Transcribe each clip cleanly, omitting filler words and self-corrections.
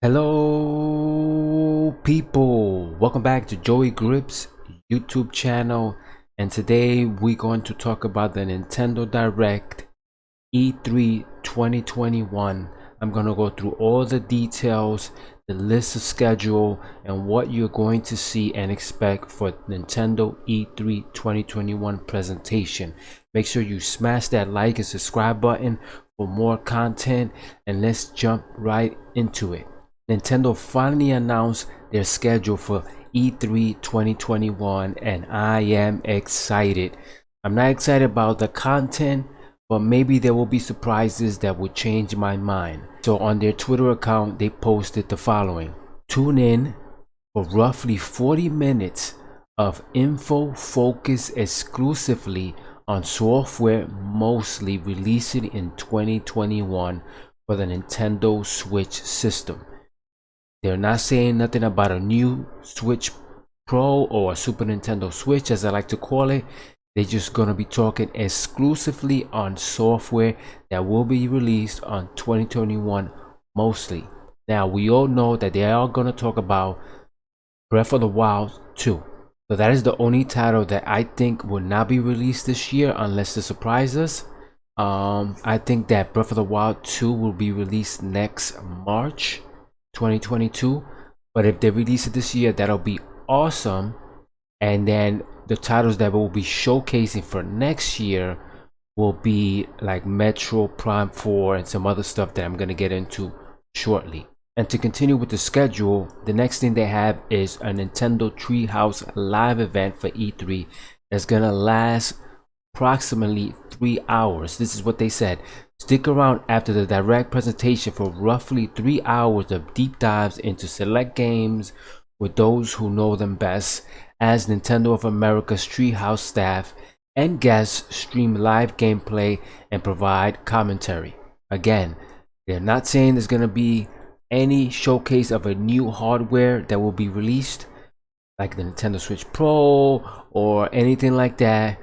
Hello people, welcome back to JoeyGripps YouTube channel, and today we're going to talk about the Nintendo Direct E3 2021. I'm going to go through all the details, the list of schedule, and what you're going to see and expect for Nintendo E3 2021 presentation. Make sure you smash that like and subscribe button for more content, and let's jump right into it. Nintendo finally announced their schedule for E3 2021, and I am excited. I'm not excited about the content, but maybe there will be surprises that will change my mind. So on their Twitter account, they posted the following: tune in for roughly 40 minutes of info focused exclusively on software mostly releasing in 2021 for the Nintendo Switch system. They're not saying nothing about a new Switch Pro or a Super Nintendo Switch, as I like to call it. They're just going to be talking exclusively on software that will be released on 2021 mostly. Now, we all know that they are going to talk about Breath of the Wild 2. So that is the only title that I think will not be released this year unless they surprise us. I think that Breath of the Wild 2 will be released next March 2022, but if they release it this year, that'll be awesome. And then the titles that will be showcasing for next year will be like Metro Prime 4 and some other stuff that I'm going to get into shortly. And to continue with the schedule, the next thing they have is a Nintendo Treehouse live event for E3 that's going to last approximately 3 hours. This is what they said: stick around after the direct presentation for roughly 3 hours of deep dives into select games with those who know them best, as Nintendo of America's Treehouse staff and guests stream live gameplay and provide commentary. Again, they're not saying there's going to be any showcase of a new hardware that will be released, like the Nintendo Switch Pro or anything like that.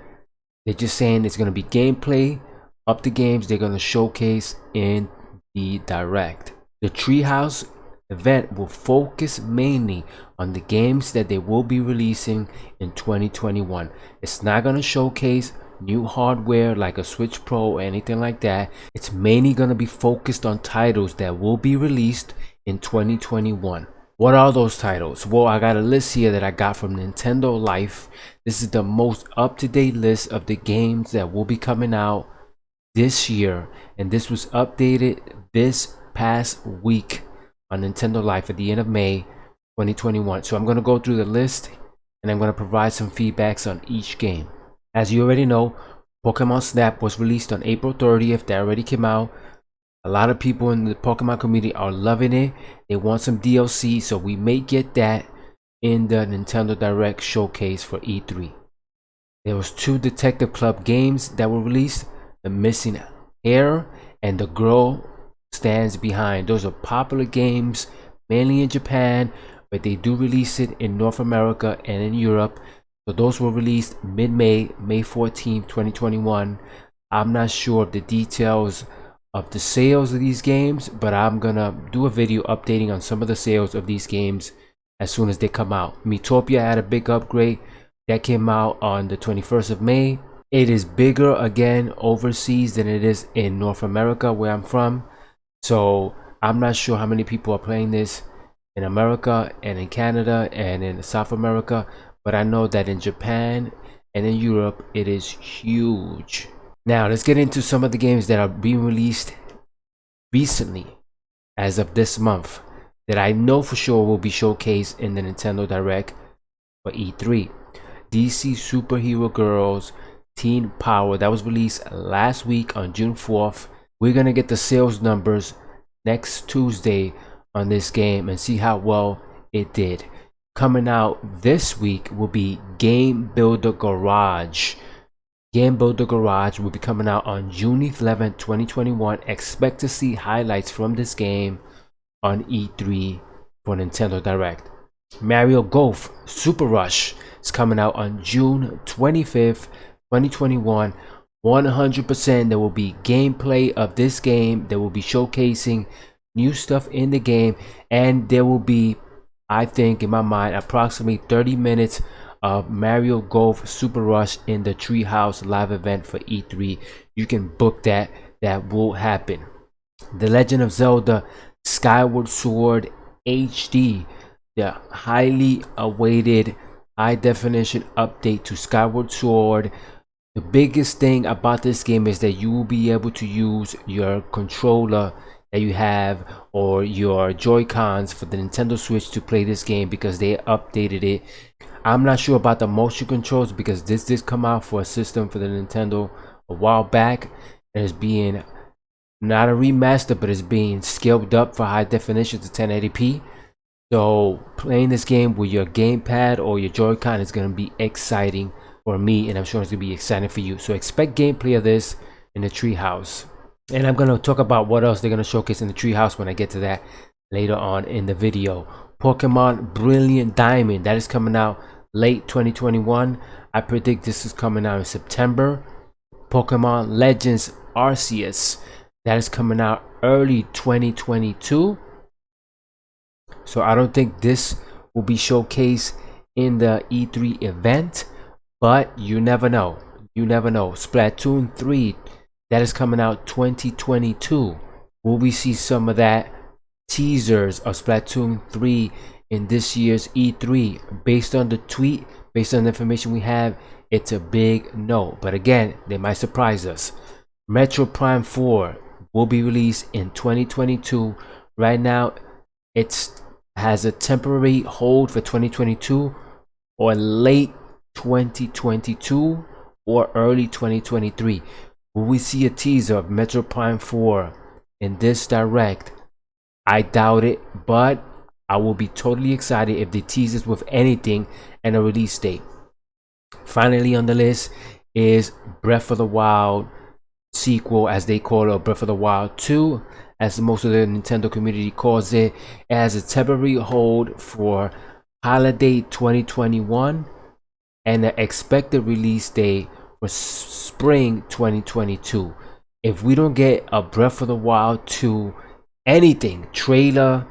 They're just saying it's going to be gameplay up the games they're going to showcase in the Direct. The Treehouse event will focus mainly on the games that they will be releasing in 2021. It's not going to showcase new hardware like a Switch Pro or anything like that. It's mainly going to be focused on titles that will be released in 2021. What are those titles? Well, I got a list here that I got from Nintendo Life. This is the most up-to-date list of the games that will be coming out this year, and this was updated this past week on Nintendo Life at the end of May 2021. So I'm going to go through the list and I'm going to provide some feedbacks on each game. As you already know, Pokemon Snap was released on April 30th. That already came out. A lot of people in the Pokemon community are loving it. They want some DLC, so we may get that in the Nintendo Direct showcase for E3. There was 2 Detective Club games that were released: The Missing Heir and The Girl Stands Behind. Those are popular games mainly in Japan, but they do release it in North America and in Europe. So those were released mid-May, May 14th, 2021. I'm not sure of the details of the sales of these games, but I'm gonna do a video updating on some of the sales of these games as soon as they come out. Miitopia had a big upgrade that came out on the 21st of May. It is bigger again overseas than it is in North America, where I'm from. So I'm not sure how many people are playing this in America and in Canada and in South America, but I know that in Japan and in Europe it is huge. Now let's get into some of the games that are being released recently as of this month that I know for sure will be showcased in the Nintendo Direct for E3. DC Superhero Girls Teen Power, that was released last week on June 4th. We're gonna get the sales numbers next Tuesday on this game and see how well it did. Coming out this week will be Game Builder Garage. Game Builder Garage will be coming out on June 11th, 2021. Expect to see highlights from this game on E3 for Nintendo Direct. Mario Golf Super Rush is coming out on June 25th, 2021. 100% there will be gameplay of this game that will be showcasing new stuff in the game, and there will be, I think in my mind, approximately 30 minutes of Mario Golf Super Rush in the Treehouse live event for E3. You can book that. That will happen. The Legend of Zelda Skyward Sword HD, the highly awaited high definition update to Skyward Sword. The biggest thing about this game is that you will be able to use your controller that you have or your Joy-Cons for the Nintendo Switch to play this game, because they updated it. I'm not sure about the motion controls, because this did come out for a system for the Nintendo a while back, and it's being not a remaster, but it's being scaled up for high definition to 1080p. So playing this game with your gamepad or your Joy-Con is going to be exciting for me, and I'm sure it's going to be exciting for you. So expect gameplay of this in the Treehouse, and I'm going to talk about what else they're going to showcase in the Treehouse when I get to that later on in the video. Pokemon Brilliant Diamond, that is coming out late 2021. I predict this is coming out in September. Pokemon Legends Arceus, that is coming out early 2022. So I don't think this will be showcased in the E3 event, but you never know. You never know. Splatoon 3, that is coming out 2022. Will we see some of that teasers of Splatoon 3 in this year's E3? Based on the tweet, based on the information we have, it's a big no. But again, they might surprise us. Metro Prime 4 will be released in 2022. Right now, it has a temporary hold for 2022 or late 2022 or early 2023. Will we see a teaser of Metro Prime 4 in this direct? I doubt it, but I will be totally excited if they tease us with anything and a release date. Finally on the list is Breath of the Wild sequel, as they call it, Breath of the Wild 2, as most of the Nintendo community calls it. It has a temporary hold for holiday 2021 and the expected release date for spring 2022. If we don't get a Breath of the Wild 2 anything, trailer,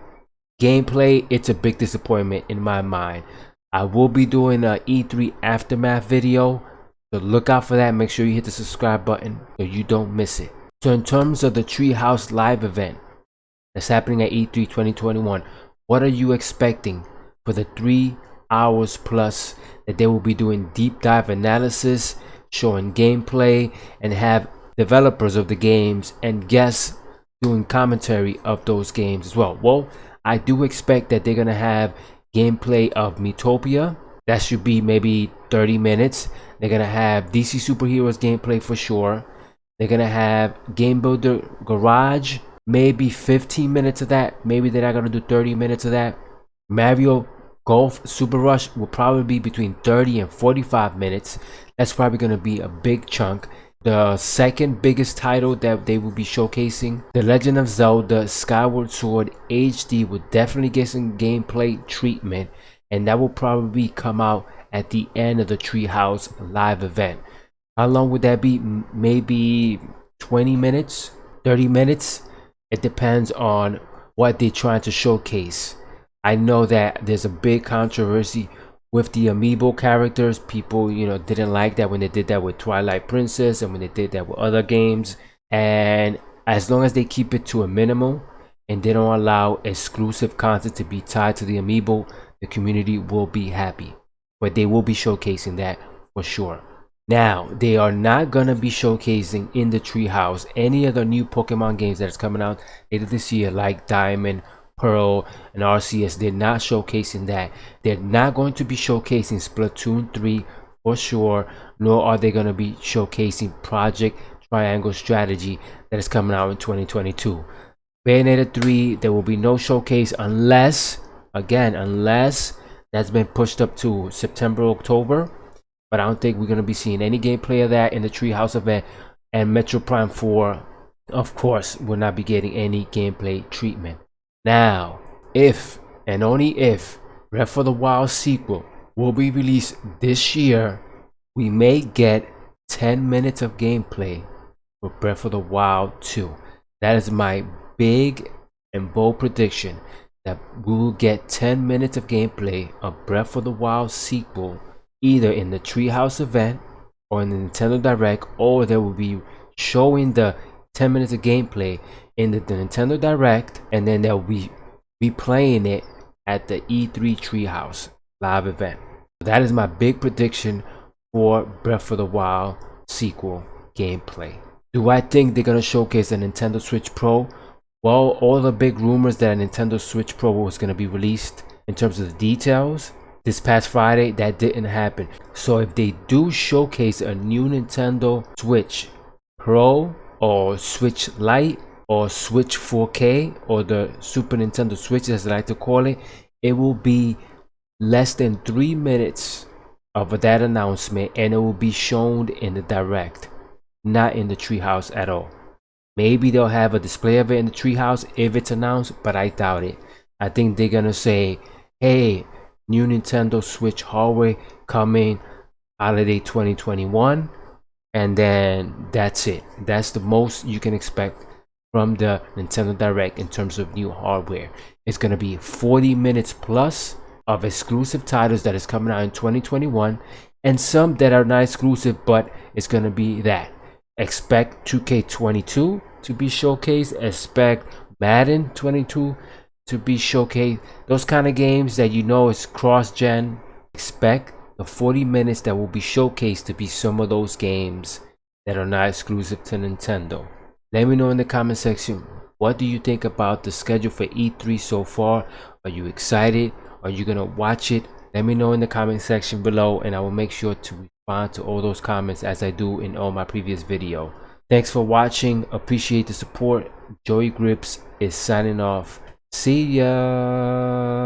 gameplay, it's a big disappointment in my mind. I will be doing an E3 aftermath video, so look out for that. Make sure you hit the subscribe button so you don't miss it. So in terms of the Treehouse live event that's happening at E3 2021, what are you expecting for the 3 hours plus that they will be doing deep dive analysis, showing gameplay, and have developers of the games and guests doing commentary of those games as well? Well, I do expect that they're gonna have gameplay of Miitopia. That should be maybe 30 minutes. They're gonna have DC Superheroes gameplay for sure. They're gonna have Game Builder Garage, maybe 15 minutes of that. Maybe they're not gonna do 30 minutes of that. Mario Golf Super Rush will probably be between 30 and 45 minutes. That's probably gonna be a big chunk. The second biggest title that they will be showcasing, The Legend of Zelda Skyward Sword HD, will definitely get some gameplay treatment, and that will probably come out at the end of the Treehouse live event. How long would that be? Maybe 20 minutes, 30 minutes. It depends on what they're trying to showcase. I know that there's a big controversy with the amiibo characters. People, didn't like that when they did that with Twilight Princess and when they did that with other games. And as long as they keep it to a minimum and they don't allow exclusive content to be tied to the amiibo, the community will be happy. But they will be showcasing that for sure. Now, they are not gonna be showcasing in the Treehouse any of the new Pokemon games that is coming out later this year, like Diamond, Pearl, and Arceus. They're not showcasing that. They're not going to be showcasing Splatoon 3 for sure, nor are they going to be showcasing Project Triangle Strategy that is coming out in 2022. Bayonetta 3, there will be no showcase unless that's been pushed up to September, October. But I don't think we're going to be seeing any gameplay of that in the Treehouse event. And Metro Prime 4, of course, will not be getting any gameplay treatment. Now, if and only if Breath of the Wild sequel will be released this year, we may get 10 minutes of gameplay for Breath of the Wild 2. That is my big and bold prediction that we will get 10 minutes of gameplay of Breath of the Wild sequel, either in the Treehouse event or in the Nintendo Direct, or they will be showing the 10 minutes of gameplay in the Nintendo Direct, and then they'll be replaying it at the E3 Treehouse live event. That is my big prediction for Breath of the Wild sequel gameplay. Do I think they're gonna showcase a Nintendo Switch Pro? Well, all the big rumors that a Nintendo Switch Pro was gonna be released in terms of the details this past Friday, that didn't happen. So if they do showcase a new Nintendo Switch Pro or Switch Lite or Switch 4K or the Super Nintendo Switch, as I like to call it, it will be less than 3 minutes of that announcement, and it will be shown in the Direct, not in the Treehouse at all. Maybe they'll have a display of it in the Treehouse if it's announced, but I doubt it. I think they're gonna say, hey, new Nintendo Switch hardware coming holiday 2021, and then that's it. That's the most you can expect from the Nintendo Direct in terms of new hardware. It's gonna be 40 minutes plus of exclusive titles that is coming out in 2021, and some that are not exclusive, but it's gonna be that. Expect 2K22 to be showcased, expect Madden 22 to be showcased. Those kind of games that you know is cross-gen. Expect the 40 minutes that will be showcased to be some of those games that are not exclusive to Nintendo. Let me know in the comment section, what do you think about the schedule for E3 so far? Are you excited? Are you gonna watch it? Let me know in the comment section below, and I will make sure to respond to all those comments as I do in all my previous video. Thanks for watching. Appreciate the support. JoeyGripps is signing off. See ya.